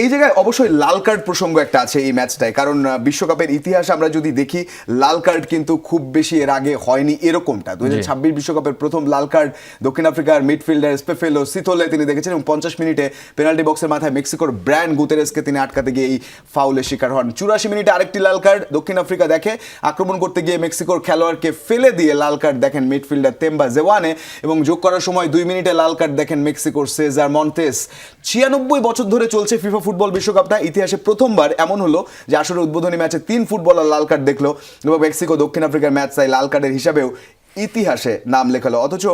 এই জায়গায় অবশ্যই লাল কার্ড প্রসঙ্গ একটা আছে এই ম্যাচটায়, কারণ বিশ্বকাপের ইতিহাস আমরা যদি দেখি লাল কার্ড কিন্তু খুব বেশি এর আগে হয়নি এরকমটা। 2026 বিশ্বকাপের প্রথম লাল কার্ড দক্ষিণ আফ্রিকার মিডফিল্ডার স্পেফেলো সিথোলে তিনি দেখেছেন, এবং 50 মিনিটে পেনাল্টি বক্সের মাথায় মেক্সিকোর ব্রায়ান গুতেরেসকে তিনি আটকাতে গিয়ে এই ফাউলের শিকার হন। 84 মিনিটে আরেকটি লাল কার্ড দক্ষিণ আফ্রিকা দেখে, আক্রমণ করতে গিয়ে মেক্সিকোর খেলোয়াড়কে ফেলে দিয়ে লাল কার্ড দেখেন মিডফিল্ডার তেম্বা জেওয়ানে, এবং যোগ করার সময় 2 মিনিটে লাল কার্ড দেখেন মেক্সিকোর সেজার মন্তেস। 96 বছর ধরে চলছে ফিফা ফুটবল বিশ্বকাপটা, ইতিহাসে প্রথমবার এমন হলো যে আসলে উদ্বোধনী ম্যাচে 3 ফুটবলার লাল কার্ড দেখলো, এবং মেক্সিকো দক্ষিণ আফ্রিকার ম্যাচ চাই লাল কার্ডের হিসাবেও ইতিহাসে নাম লেখালো। অথচ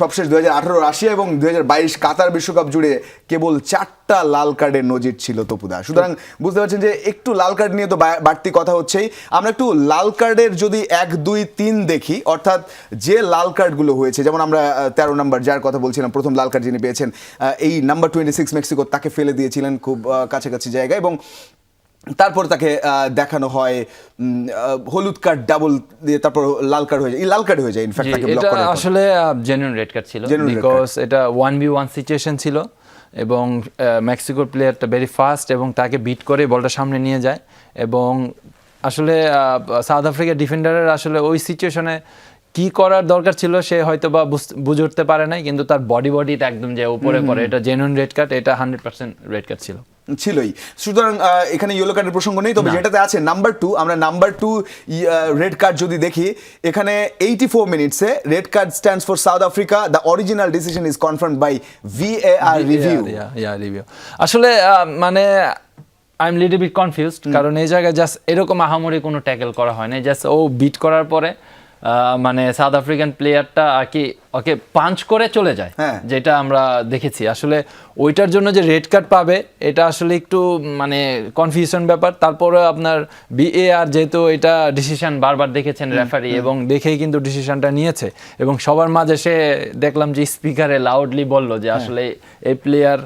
সবশেষ 2018 রাশিয়া এবং 2022 কাতার বিশ্বকাপ জুড়ে কেবল 4টা লাল কার্ডের নজির ছিল তপুদা। সুতরাং বুঝতে পারছেন যে একটু লাল কার্ড নিয়ে তো বাড়তি কথা হচ্ছেই। আমরা একটু লাল কার্ডের যদি 1, 2, 3 দেখি, অর্থাৎ যে লাল কার্ডগুলো হয়েছে, যেমন আমরা 13 নম্বর যার কথা বলছিলাম, প্রথম লাল কার্ড যিনি পেয়েছেন, এই নাম্বার 26 মেক্সিকো, তাকে ফেলে দিয়েছিলেন খুব কাছাকাছি জায়গায়, এবং তারপর তাকে দেখানো হয় হলুদ কার্ড ডাবল দিয়ে, তারপর লাল কার্ড হয়ে যায়, লাল কার্ড হয়ে যায়। ইনফ্যাক্ট তাকে ব্লক করা আসলে জেনুইন রেড কার্ড ছিল, বিকজ এটা 1v1 সিচুয়েশন ছিল, এবং মেক্সিকোর প্লেয়ারটা ভেরি ফাস্ট এবং তাকে বিট করে বলটা সামনে নিয়ে যায়, এবং আসলে সাউথ আফ্রিকার ডিফেন্ডারের আসলে ওই সিচুয়েশনে কি করার দরকার ছিল সে হয়তো বা বুঝে উঠতে পারে নাই, কিন্তু তার বডিটা একদম যে উপরে পড়ে, এটা জেনুইন রেড কার্ড, এটা 100% রেড কার্ড ছিলই। সুতরাং এখানে ইয়েলো কার্ডের প্রসঙ্গ নেই, তবে যেটাতে আছে নাম্বার 2, আমরা নাম্বার 2 রেড কার্ড যদি দেখি, এখানে 84 মিনিটসে red card stands for South Africa, the original decision is confirmed by VAR review. আসলে মানে I am little bit confused, কারণ এই জায়গায় জাস্ট এরকম আহামরি কোনো ট্যাকেল করা হয় না, জাস্ট ও বিট করার পরে মানে সাউথ আফ্রিকান প্লেয়ারটা আর কি ওকে পাঞ্চ করে চলে যায়, যেটা আমরা দেখেছি। আসলে ওইটার জন্য যে রেড কার্ড পাবে এটা আসলে একটু মানে কনফিউশন ব্যাপার। তারপরে আপনার VAR যেহেতু এটা ডিসিশন বারবার দেখেছেন রেফারি, এবং দেখেই কিন্তু ডিসিশনটা নিয়েছে, এবং সবার মাঝে সে দেখলাম যে স্পিকারে লাউডলি বলল যে আসলে এই প্লেয়ার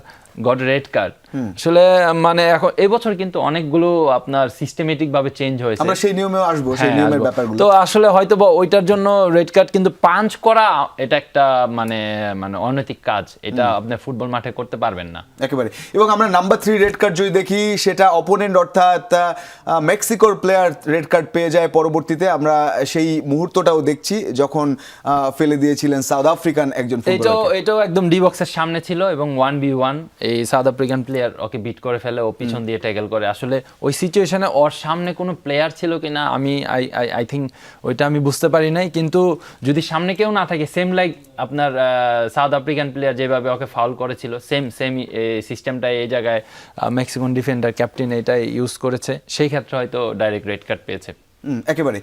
গট রেড কার্ড। আসলে মানে এখন এই বছর কিন্তু অনেকগুলো আপনার সিস্টেমেটিক ভাবে চেঞ্জ হয়েছে, আমরা সেই নিয়মেও আসবো, সেই নিয়মের ব্যাপারগুলো। তো আসলে হয়তো বা ওইটার জন্য রেড কার্ড, কিন্তু পাঞ্চ করা এটা একটা মানে অনৈতিক কাজ, এটা আপনি ফুটবল মাঠে করতে পারবেন না একেবারে। এবং আমরা নাম্বার 3 রেড কার্ড যদি দেখি, সেটা অপোনেন্ট অর্থাৎ মেক্সিকোর প্লেয়ার রেড কার্ড পেয়ে যায় পরবর্তীতে। আমরা সেই মুহূর্তটাও দেখছি যখন ফেলে দিয়েছিলেন সাউথ আফ্রিকান একজন ফুটবলার। এটাও একদম ডি বক্সের সামনে ছিল, এবং 1v1 এই সাউথ আফ্রিকান প্লেয়ার ওকে বিট করে ফেলে, ও পিছন দিয়ে ট্যাকেল করে। আসলে ওই সিচুয়েশনে ওর সামনে কোনো প্লেয়ার ছিল কিনা আমি আই থিঙ্ক ওইটা আমি বুঝতে পারি নাই, কিন্তু যদি সামনে কেউ না থাকে, সেম লাইক আপনার সাউথ আফ্রিকান প্লেয়ার যেভাবে ওকে ফাউল করেছিল, সেম সিস্টেমটা এই জায়গায় মেক্সিকান ডিফেন্ডার ক্যাপ্টেন এটা ইউজ করেছে, সেই ক্ষেত্রে হয়তো ডাইরেক্ট রেড কার্ড পেয়েছে। একেবারে।